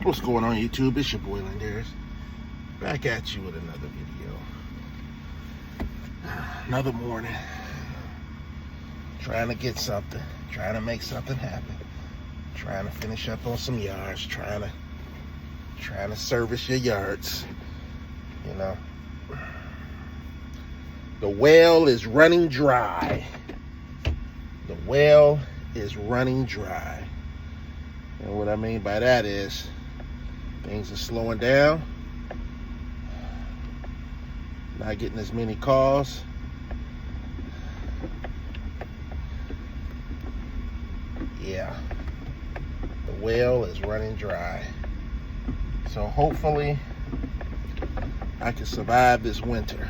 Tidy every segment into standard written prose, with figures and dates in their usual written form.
What's going on, YouTube? It's your boy Landaris, back at you with another video. Another morning, trying to get something, trying to make something happen, trying to finish up on some yards, trying to service your yards. You know, the well is running dry. The well is running dry. And what I mean by that is things are slowing down. Not getting as many calls. Yeah, the well is running dry. So hopefully I can survive this winter.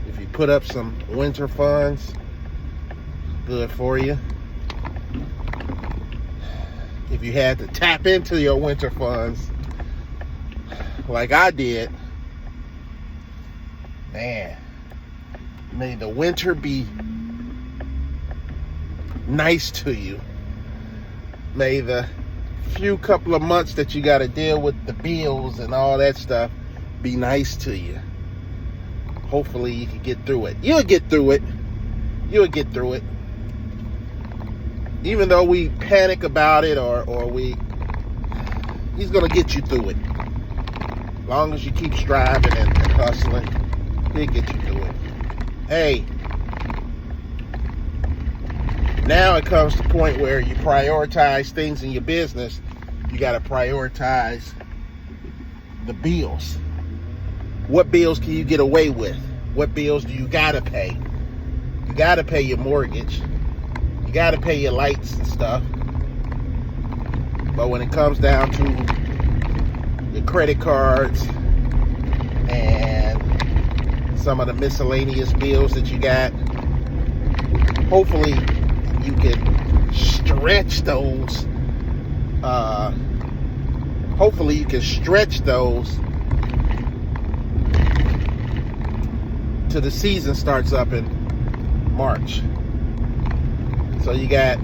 If you put up some winter funds, good for you. If you had to tap into your winter funds like I did, man, may the winter be nice to you. May the few couple of months that you got to deal with the bills and all that stuff be nice to you. Hopefully you can get through it. You'll get through it. You'll get through it. Even though we panic about it or he's going to get you through it. As long as you keep striving and hustling, he'll get you through it. Hey, now it comes to the point where you prioritize things in your business. You got to prioritize the bills. What bills can you get away with? What bills do you got to pay? You got to pay your mortgage. You got to pay your lights and stuff. But when it comes down to your credit cards and some of the miscellaneous bills that you got, hopefully you can stretch those. Hopefully you can stretch those till the season starts up in March. So you got,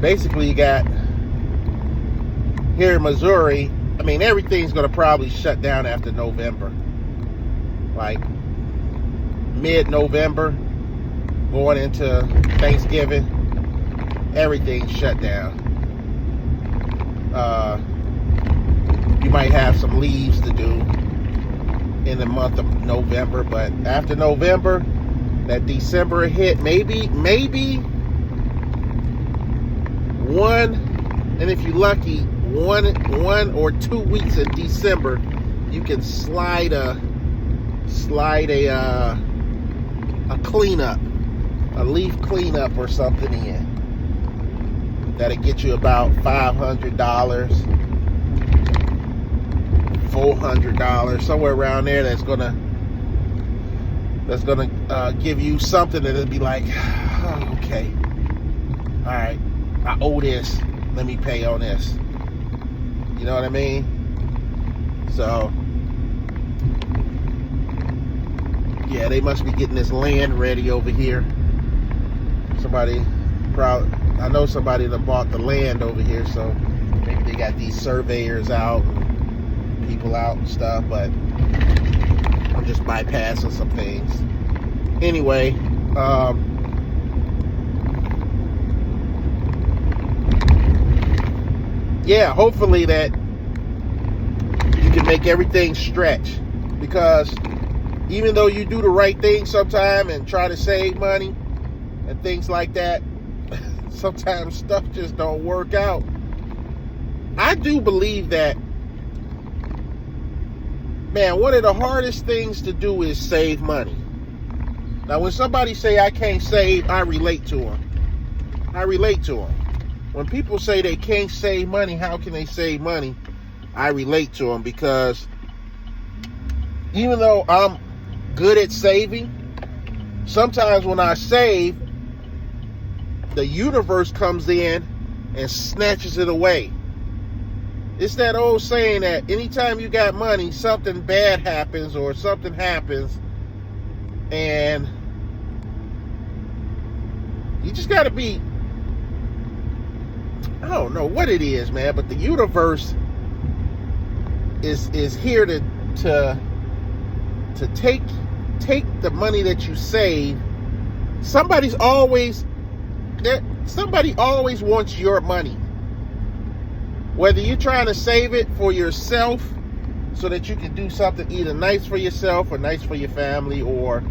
basically you got here in Missouri, I mean, everything's going to probably shut down after November. Like mid-November, going into Thanksgiving, everything's shut down. You might have some leaves to do in the month of November, but after November, that December hit, maybe one, and if you're lucky, one or 2 weeks in December, you can slide a cleanup, a leaf cleanup or something in. That'll get you about $500, $400, somewhere around there. That's gonna give you something that'll be like, oh, okay, all right, I owe this, let me pay on this. You know what I mean? So yeah, they must be getting this land ready over here. Somebody probably, I know somebody that bought the land over here, so maybe they got these surveyors out, and people out and stuff, but I'm just bypassing some things. Anyway, yeah, hopefully that you can make everything stretch, because even though you do the right thing sometime and try to save money and things like that, sometimes stuff just don't work out. I do believe that, man, one of the hardest things to do is save money. Now, when somebody say I can't save, I relate to them. I relate to them. When people say they can't save money, how can they save money? I relate to them, because even though I'm good at saving, sometimes when I save, the universe comes in and snatches it away. It's that old saying that anytime you got money, something bad happens or something happens, and you just got to be I don't know what it is, man, but the universe is here to take the money that you save. Somebody always wants your money. Whether you're trying to save it for yourself so that you can do something either nice for yourself or nice for your family, or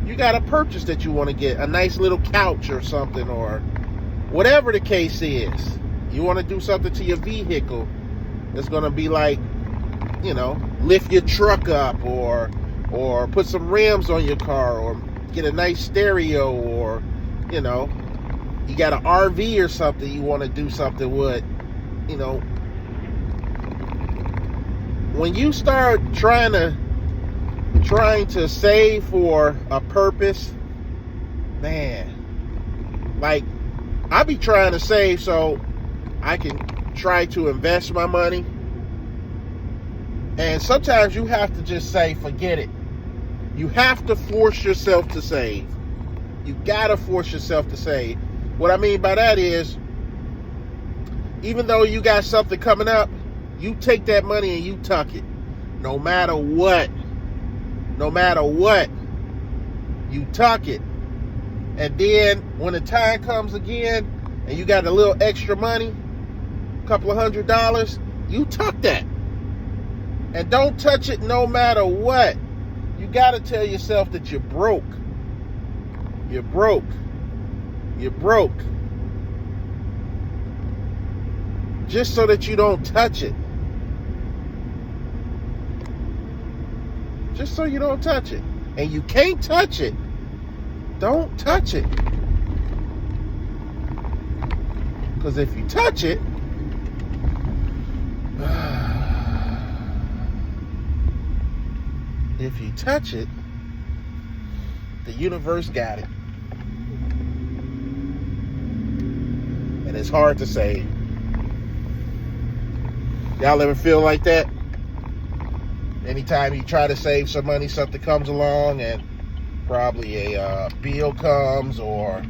you got a purchase that you want to get, a nice little couch or something, or whatever the case is. You want to do something to your vehicle that's going to be like, lift your truck up, or put some rims on your car, or get a nice stereo, or, you got an RV or something you want to do something with, When you start trying to save for a purpose, man, like, I be trying to save so I can try to invest my money. And sometimes you have to just say, forget it. You have to force yourself to save. You gotta force yourself to save. What I mean by that is, even though you got something coming up, you take that money and you tuck it. No matter what. No matter what. You tuck it. And then when the time comes again and you got a little extra money, a couple of $100, you tuck that. And don't touch it no matter what. You got to tell yourself that you're broke. You're broke. You're broke. Just so that you don't touch it. Just so you don't touch it. And you can't touch it. Don't touch it. Because if you touch it, the universe got it. And it's hard to say. Y'all ever feel like that? Anytime you try to save some money, something comes along, and probably a bill comes, or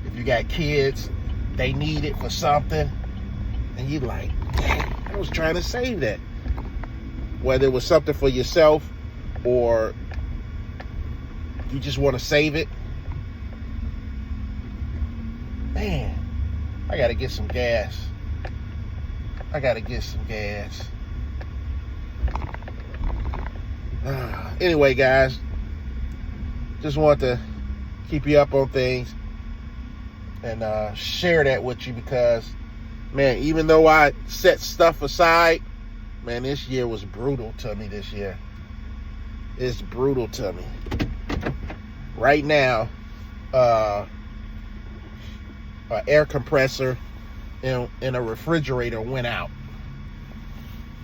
if you got kids, they need it for something, and you're like, dang, I was trying to save that. Whether it was something for yourself, or you just want to save it. Man, I gotta get some gas. Anyway, guys, just want to keep you up on things and share that with you, because, man, even though I set stuff aside, man, this year was brutal to me this year. It's brutal to me. Right now, an air compressor in a refrigerator went out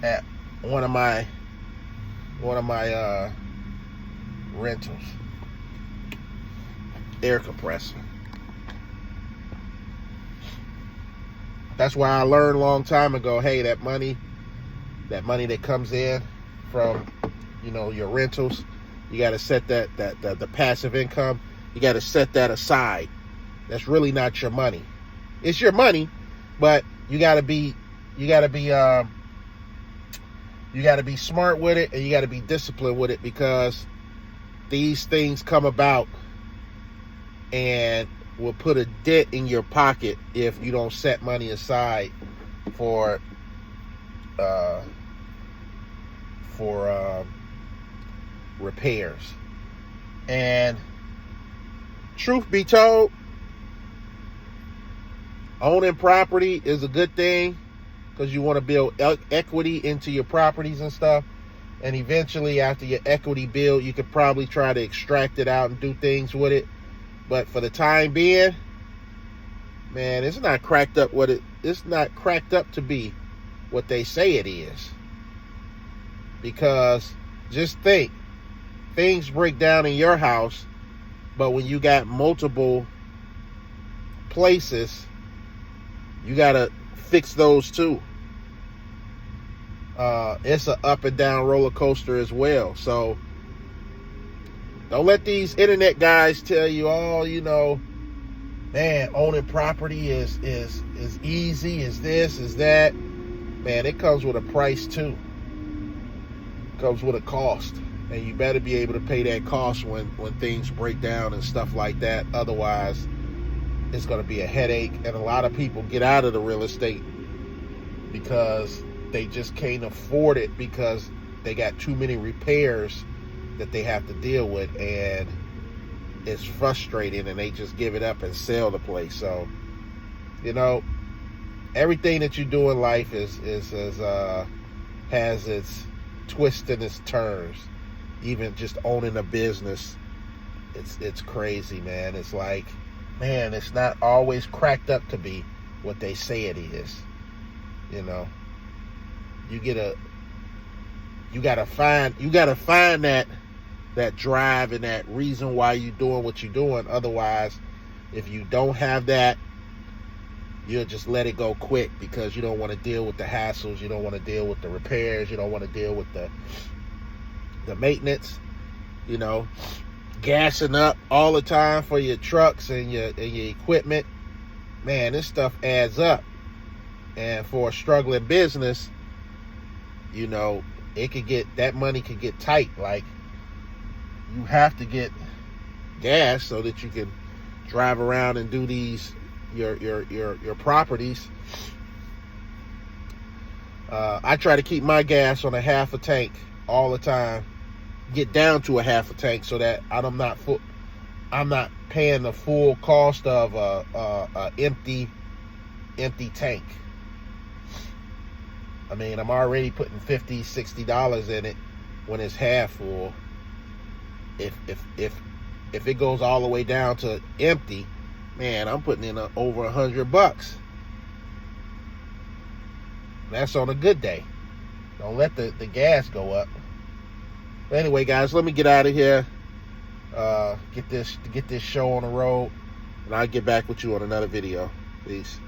at one of my rentals. Air compressor. That's why I learned a long time ago, hey, that money that comes in from, your rentals, you got to set the passive income, you got to set that aside. That's really not your money. It's your money, but you got to be smart with it, and you got to be disciplined with it, because these things come about and will put a dent in your pocket if you don't set money aside for repairs. And truth be told, owning property is a good thing, because you want to build equity into your properties and stuff. And eventually, after your equity build, you could probably try to extract it out and do things with it. But for the time being, man, it's not cracked up to be what they say it is. Because just think, things break down in your house, but when you got multiple places, you gotta fix those too. It's an up and down roller coaster as well. So don't let these internet guys tell you, man, owning property is easy, is this, is that. Man, it comes with a price too. It comes with a cost. And you better be able to pay that cost when things break down and stuff like that. Otherwise, it's going to be a headache. And a lot of people get out of the real estate because they just can't afford it because they got too many repairs that they have to deal with. And it's frustrating, and they just give it up and sell the place. So, you know, everything that you do in life has its twists and its turns. Even just owning a business, it's crazy, man. It's like, man, it's not always cracked up to be what they say it is. You know, you gotta find that drive and that reason why you're doing what you're doing. Otherwise, if you don't have that, you'll just let it go quick because you don't want to deal with the hassles. You don't want to deal with the repairs. You don't want to deal with the maintenance, you know, gassing up all the time for your trucks and your equipment. Man, this stuff adds up. And for a struggling business, you know, that money could get tight. Like, you have to get gas so that you can drive around and do your properties. I try to keep my gas on a half a tank all the time. Get down to a half a tank so that I'm not paying the full cost of a empty tank. I mean, I'm already putting $50-$60 in it when it's half full. If it goes all the way down to empty, man, I'm putting in over $100. That's on a good day. Don't let the gas go up. But anyway, guys, let me get out of here. Get this show on the road, and I'll get back with you on another video. Peace.